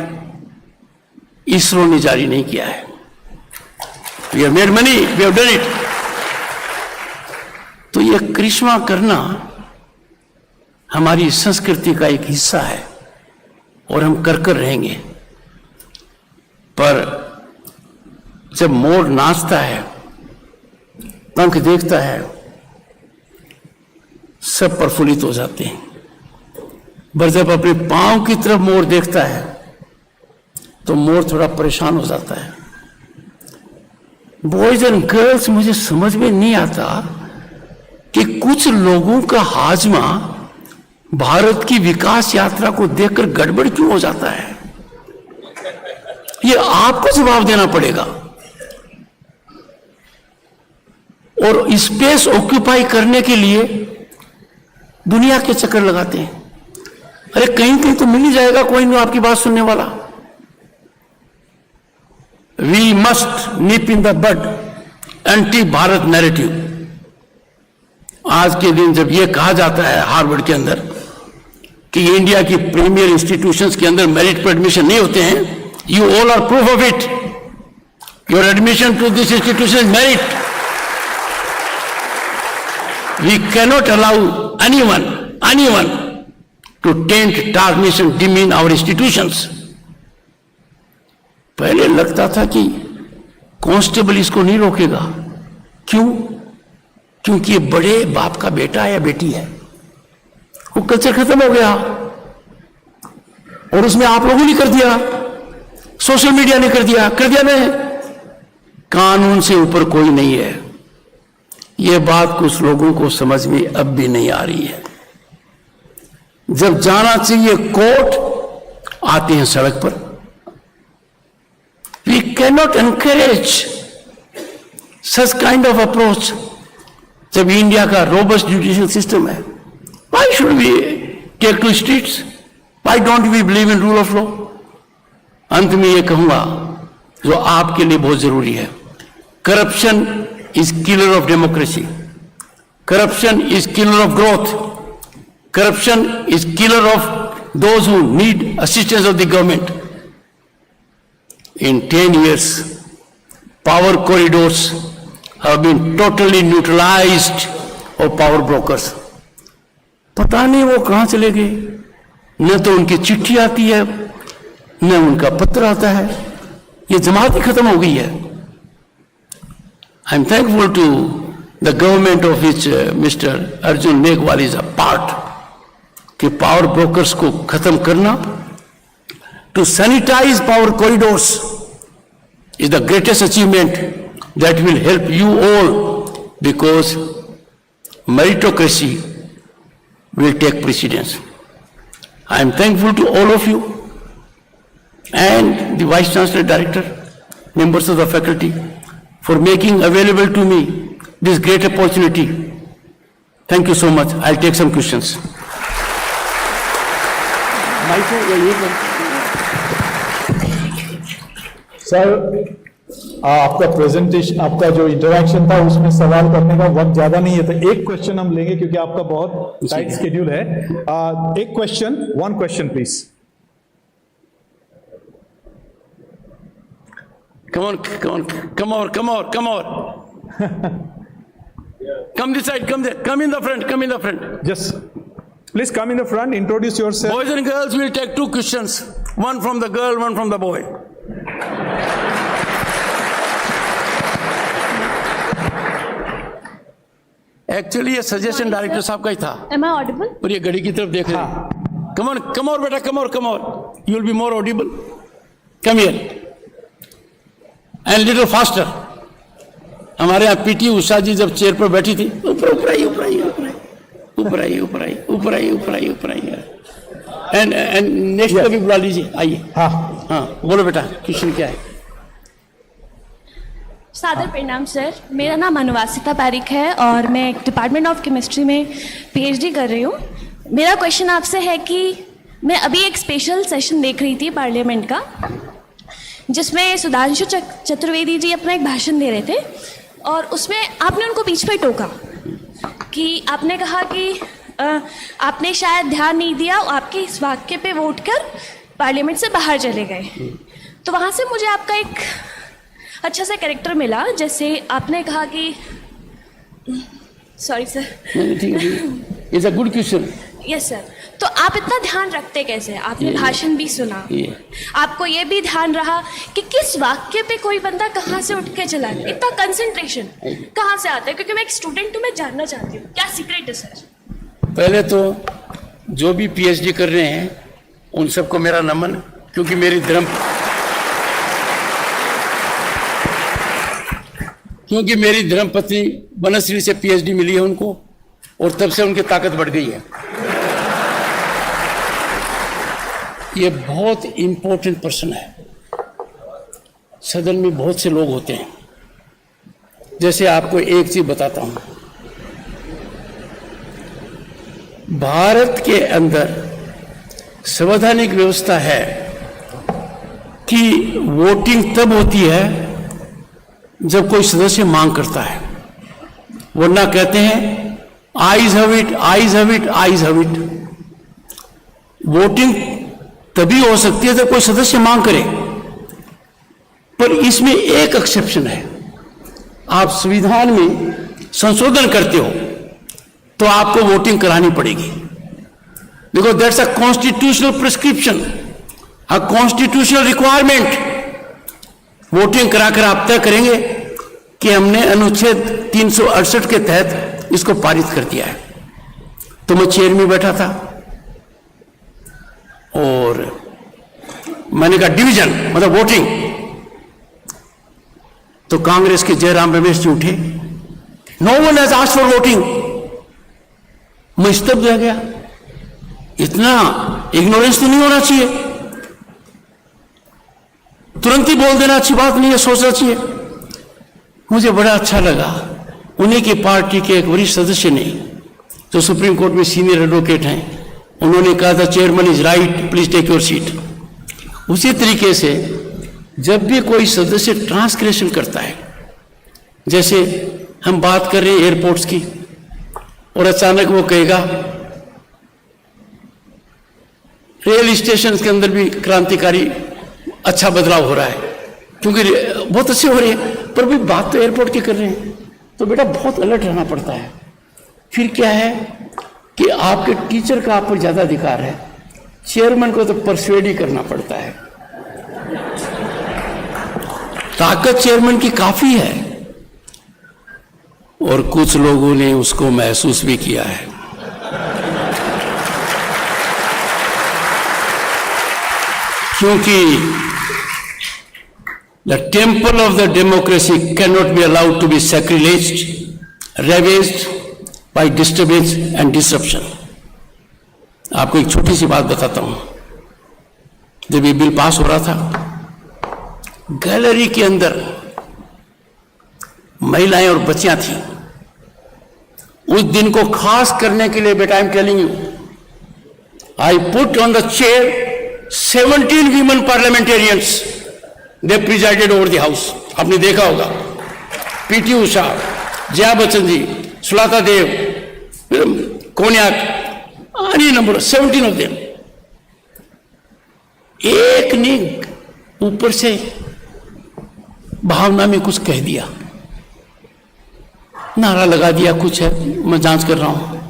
इसरो ने जारी नहीं किया है। We have made money, we have done it. तो ये करिश्मा करना हमारी संस्कृति का एक हिस्सा है और हम कर कर रहेंगे। पर जब मोर नाचता है, पंख देखता है, सब प्रफुल्लित हो जाते हैं। पर जब अपने पांव की तरफ मोर देखता है तो मोर थोड़ा परेशान हो जाता है। बॉयज एंड गर्ल्स, मुझे समझ में नहीं आता कि कुछ लोगों का हाजमा भारत की विकास यात्रा को देखकर गड़बड़ क्यों हो जाता है। ये आपको जवाब देना पड़ेगा। और स्पेस ऑक्यूपाई करने के लिए दुनिया के चक्कर लगाते हैं। अरे कहीं कहीं तो मिल ही जाएगा कोई नहीं आपकी बात सुनने वाला। We must nip in the bud anti Bharat narrative. आज के दिन जब यह कहा जाता है हार्वर्ड के अंदर कि इंडिया की प्रीमियर इंस्टीट्यूशंस के अंदर मेरिट पर एडमिशन नहीं होते हैं, you all are proof of it. Your admission to this institution is merit. We cannot allow anyone to taint, tarnish and demean our institutions. पहले लगता था कि कांस्टेबल इसको नहीं रोकेगा। क्यों? क्योंकि ये बड़े बाप का बेटा या बेटी है। वो कल्चर खत्म हो गया और उसमें आप लोगों ने कर दिया, सोशल मीडिया ने कर दिया नहीं। कानून से ऊपर कोई नहीं है। यह बात कुछ लोगों को समझ में अब भी नहीं आ रही है। जब जाना चाहिए कोर्ट, आते हैं सड़क पर। We can not encourage such kind of approach जब इंडिया का रोबस्ट जुडिशियल सिस्टम है। Why should we take to streets? Why don't we believe in rule of law? अंत में यह कहूंगा जो आपके लिए बहुत जरूरी है। Corruption is killer of democracy, corruption is killer of growth, corruption is killer of those who need assistance of the government. In 10 years, power corridors have been totally neutralized of power brokers. पता नहीं वो कहां चले गए। न तो उनकी चिट्ठी आती है, न उनका पत्र आता है। ये जमात ही खत्म हो गई है। I am thankful to the government of which mister Arjun Meghwal is a part कि पावर ब्रोकर्स को खत्म करना, to sanitize power corridors is the greatest achievement that will help you all, because meritocracy will take precedence. I am thankful to all of you and the Vice Chancellor, Director, members of the faculty for making available to me this great opportunity. Thank you so much. I'll take some questions. Sir, आपका presentation, आपका जो interaction था उसमें सवाल करने का वक्त ज्यादा नहीं है, तो एक क्वेश्चन हम लेंगे क्योंकि आपका बहुत टाइट स्केड्यूल है। एक question, one question please. Come on. Come this side, come there. Come in the front. Just please come in the front, introduce yourself. Boys and girls will take 2 questions. One from the girl, one from the boy. Actually ये suggestion director साहब का ही था। Am I audible? और ये घड़ी की तरफ देख रहे हैं। Come on बेटा, come on. You will be more audible. Come here. And little faster. हमारे यहाँ पीटी उषा जी जब चेयर पर बैठी थी, ऊपर आई। एंड नेक्स्ट को भी बुला लीजिए, आइए। हाँ, बोलो बेटा, क्वेश्चन क्या है? सादर प्रणाम सर, मेरा नाम अनुवासिता पारिक है और मैं डिपार्टमेंट ऑफ केमिस्ट्री में पीएचडी कर रही हूँ। मेरा क्वेश्चन आपसे है कि मैं अभी एक स्पेशल सेशन देख रही थी पार्लियामेंट का, जिसमें सुधांशु चतुर्वेदी जी अपना एक भाषण दे रहे थे और उसमें आपने उनको बीच में टोका कि आपने कहा कि आपने शायद ध्यान नहीं दिया, आपके इस वाक्य पे वोट कर पार्लियामेंट से बाहर चले गए। तो वहाँ से मुझे आपका एक अच्छा सा कैरेक्टर मिला, जैसे आपने कहा कि sorry sir. It's a good question. Yes sir. तो आप इतना ध्यान रखते कैसे? आपने भाषण भी सुना, आपको ये भी ध्यान रहा कि किस वाक्य पे कोई बंदा कहाँ से उठ के चला गया, इतना कंसंट्रेशन कहाँ से आता है? क्योंकि मैं एक स्टूडेंट हूँ, मैं जानना चाहती हूँ क्या सीक्रेट है सर? पहले तो जो भी पीएचडी कर रहे हैं उन सबको मेरा नमन, क्योंकि मेरी क्योंकि मेरी धर्मपत्नी बनश्री से पीएचडी मिली है उनको, और तब से उनकी ताकत बढ़ गई है। ये बहुत इंपॉर्टेंट पर्सन है। सदन में बहुत से लोग होते हैं, जैसे आपको एक चीज बताता हूं, भारत के अंदर संवैधानिक व्यवस्था है कि वोटिंग तब होती है जब कोई सदस्य मांग करता है, वरना कहते हैं eyes have it, eyes have it, eyes have it. Voting तभी हो सकती है जब कोई सदस्य मांग करे, पर इसमें एक एक्सेप्शन है। आप संविधान में संशोधन करते हो तो आपको वोटिंग करानी पड़ेगी, because that's a constitutional prescription, a constitutional requirement. Voting कराकर आप तय करेंगे कि हमने अनुच्छेद 368 के तहत इसको पारित कर दिया है। तो मैं चेयर में बैठा था और मैंने कहा डिवीजन मतलब वोटिंग, तो कांग्रेस के जयराम रमेश जी उठे, no one has asked for voting. मैं स्तब्ध रह गया, इतना इग्नोरेंस तो नहीं होना चाहिए, तुरंत ही बोल देना अच्छी बात नहीं है, सोचना चाहिए। मुझे बड़ा अच्छा लगा, उन्हीं की पार्टी के एक वरिष्ठ सदस्य ने, जो सुप्रीम कोर्ट में सीनियर एडवोकेट हैं, उन्होंने कहा था chairman is right, please take your seat. उसी तरीके से जब भी कोई सदस्य ट्रांसग्रेशन करता है, जैसे हम बात कर रहे हैं एयरपोर्ट्स की, और अचानक वो कहेगा रेल स्टेशन के अंदर भी क्रांतिकारी अच्छा बदलाव हो रहा है, क्योंकि बहुत अच्छे हो रहे हैं, पर भी बात तो एयरपोर्ट की कर रहे हैं, तो बेटा बहुत अलर्ट रहना पड़ता है। फिर क्या है कि आपके टीचर का आप पर ज्यादा अधिकार है, चेयरमैन को तो परसुएड ही करना पड़ता है। ताकत चेयरमैन की काफी है, और कुछ लोगों ने उसको महसूस भी किया है। क्योंकि the temple of the democracy cannot be allowed to be sacrileged, ravaged by disturbance and disruption. आपको एक छोटी सी बात बताता हूं। जब ये बिल पास हो रहा था, गैलरी के अंदर महिलाएं और बच्चियां थीं। उस दिन को खास करने के लिए बेटा, I am telling you, I put on the chair 17 women parliamentarians. They presided over the house. आपने देखा होगा, PT Usha, Jaya Bachchan ji, Sulata Dev, Konyak, any number, 17 of them. एक ने ऊपर से भावना में कुछ कह दिया, नारा लगा दिया, कुछ है, मैं जांच कर रहा हूं।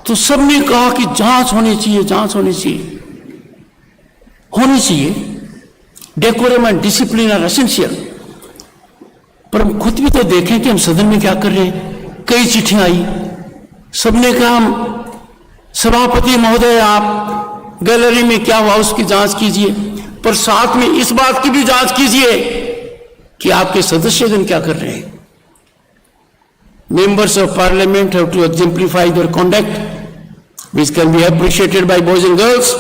तो सबने कहा कि जांच होनी चाहिए, जांच होनी चाहिए, होनी चाहिए। Decorum and discipline are essential. पर हम खुद भी तो देखें कि हम सदन में क्या कर रहे हैं। कई चिट्ठियां आई, सबने कहा हम सभापति महोदय आप गैलरी में क्या हुआ उसकी जांच कीजिए, पर साथ में इस बात की भी जांच कीजिए कि आपके सदस्यगण क्या कर रहे हैं। Members of Parliament have to exemplify their conduct, which can be appreciated by boys and girls,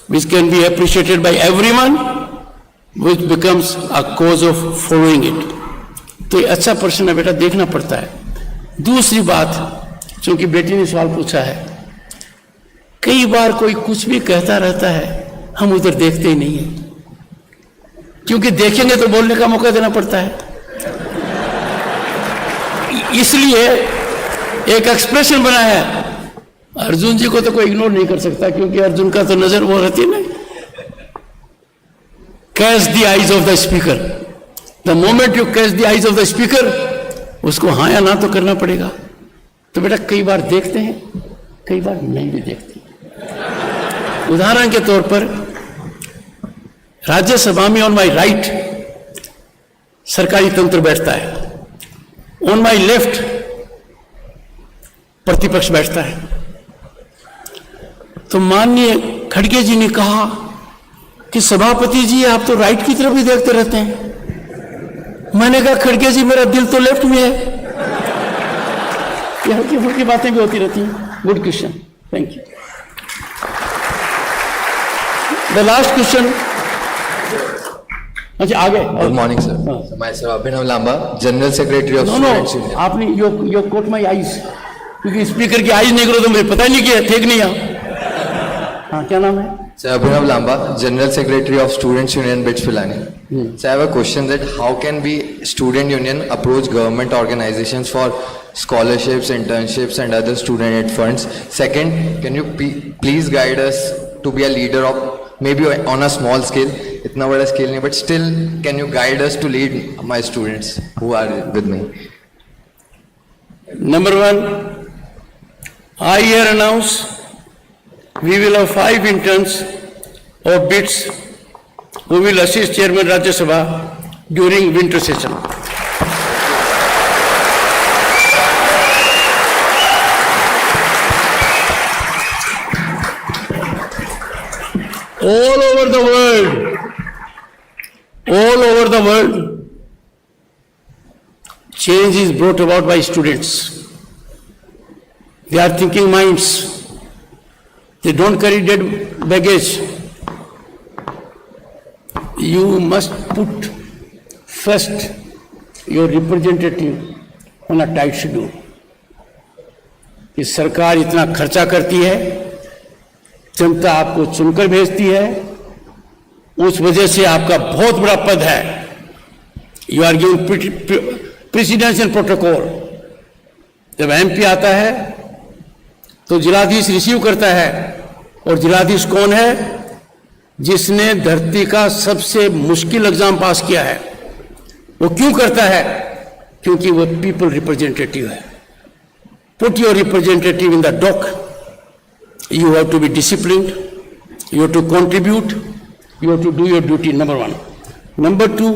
which can be appreciated by everyone, which becomes a cause of following it. तो ये अच्छा प्रश्न है बेटा, देखना पड़ता है। दूसरी बात, चूंकि बेटी ने सवाल पूछा है, कई बार कोई कुछ भी कहता रहता है, हम उधर देखते ही नहीं है, क्योंकि देखेंगे तो बोलने का मौका देना पड़ता है। इसलिए एक एक्सप्रेशन बना है, अर्जुन जी को तो कोई इग्नोर नहीं कर सकता, क्योंकि अर्जुन का तो नजर वो रहती है ना, catch the eyes of the speaker. The moment you catch the eyes of the speaker, उसको हाँ या ना तो करना पड़ेगा। तो बेटा कई बार देखते हैं, कई बार नहीं भी देखते। उदाहरण के तौर पर राज्यसभा में ऑन माई राइट सरकारी तंत्र बैठता है, ऑन माई लेफ्ट प्रतिपक्ष बैठता है। तो माननीय खड़गे जी ने कहा कि सभापति जी आप तो राइट की तरफ ही देखते रहते हैं, मैंने कहा खड़गे जी मेरा दिल तो लेफ्ट में है। ये हल्की फुल्की बातें भी होती रहती हैं। Good question, thank you. The last question, अच्छा आगे। Good morning, sir. Myself Abhinav Lamba, General Secretary of no Students no, Union. आपने यो कोट माई आईज, क्योंकि स्पीकर की आईज नहीं करो तो मुझे पता ही नहीं किया, ठीक नहीं यहाँ। हाँ, क्या नाम है? Sir Abhinav Lamba, General Secretary of Students Union, BITS Pilani. So I have a question that how can we student union approach government organizations for scholarships, internships, and other student aid funds? Second, can you please guide us to be a leader of maybe on a small scale, इतना बड़ा scale नहीं, but still can you guide us to lead my students who are with me? Number one, I here announce we will have 5 interns of BITS who will assist Chairman Rajya Sabha during winter session. All over the world, change is brought about by students. They are thinking minds. They don't carry dead baggage. You must put first your representative on a tight schedule. कि सरकार इतना खर्चा करती है, जनता आपको चुनकर भेजती है, उस वजह से आपका बहुत बड़ा पद है। You are giving presidential protocol. जब एमपी आता है तो जिलाधीश रिसीव करता है, और जिलाधीश कौन है? जिसने धरती का सबसे मुश्किल एग्जाम पास किया है। वो क्यों करता है? क्योंकि वो पीपल रिप्रेजेंटेटिव है। Put your representative in the dock. You have to be disciplined, you have to contribute, you have to do your duty, number 1. Number 2,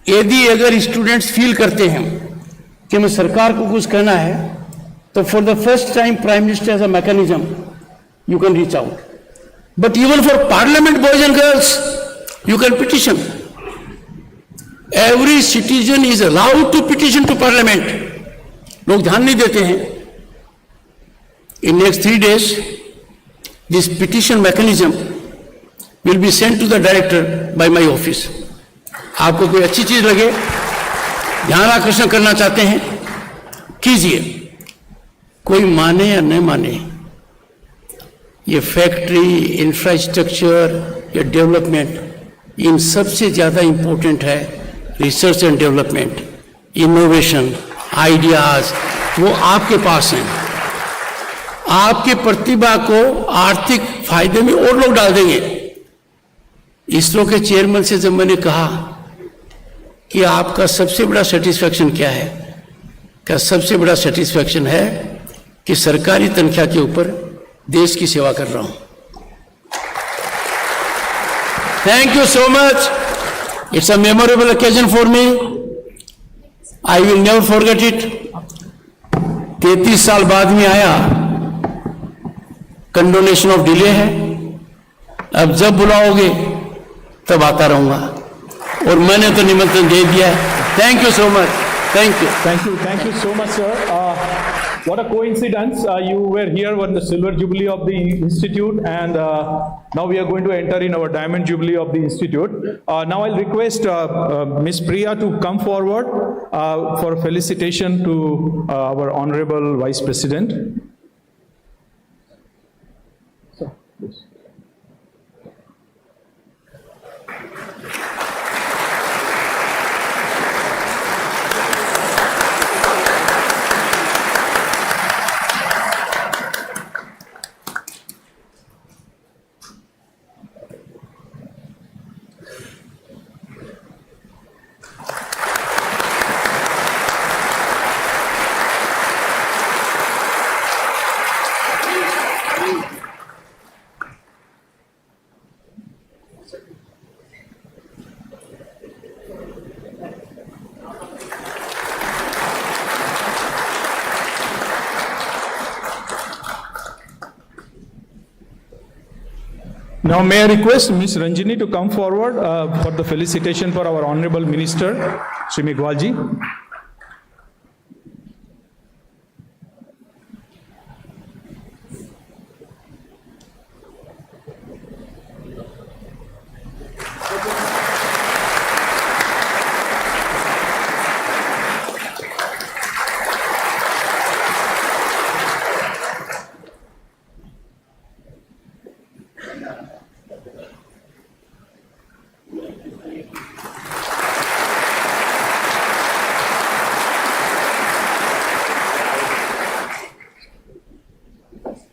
यदि अगर स्टूडेंट्स फील करते हैं कि मैं सरकार को कुछ कहना है, तो for the first time prime minister as a mechanism you can reach out. But even for parliament boys and girls you can petition. Every citizen is allowed to petition to parliament. लोग ध्यान नहीं देते हैं। In next 3 days, this petition mechanism will be sent to the director by my office. आपको कोई अच्छी चीज लगे, ध्यान आकर्षण करना चाहते हैं, कीजिए। कोई माने या न माने, ये फैक्ट्री, इंफ्रास्ट्रक्चर या डेवलपमेंट, इन सबसे ज्यादा इंपॉर्टेंट है research and development, innovation, ideas, वो आपके पास हैं। आपके प्रतिभा को आर्थिक फायदे में और लोग डाल देंगे। इसरो के चेयरमैन से जब मैंने कहा कि आपका सबसे बड़ा सेटिस्फैक्शन क्या है, क्या सबसे बड़ा सेटिस्फैक्शन है कि सरकारी तनख्वाह के ऊपर देश की सेवा कर रहा हूं। Thank you so much. It's a memorable occasion for me. I will never forget it. 33 साल बाद में आया, कंडोनेशन ऑफ डिले है। अब जब बुलाओगे तब आता रहूंगा, और मैंने तो निमंत्रण दे दिया है। Thank you so much. Thank you. Thank you so much, sir. What a coincidence. You were here on the silver jubilee of the institute, and now we are going to enter in our diamond jubilee of the institute. Now I'll request Ms. Priya to come forward for felicitation to our honorable Vice President. Now may I request Ms. Ranjini to come forward for the felicitation for our Honorable Minister. Shri Megwal ji.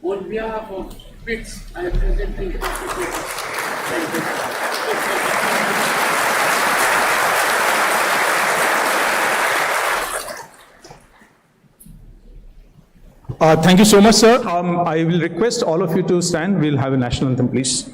On behalf of BITS, I am presenting Thank you so much, sir. I will request all of you to stand. We'll have a national anthem, please.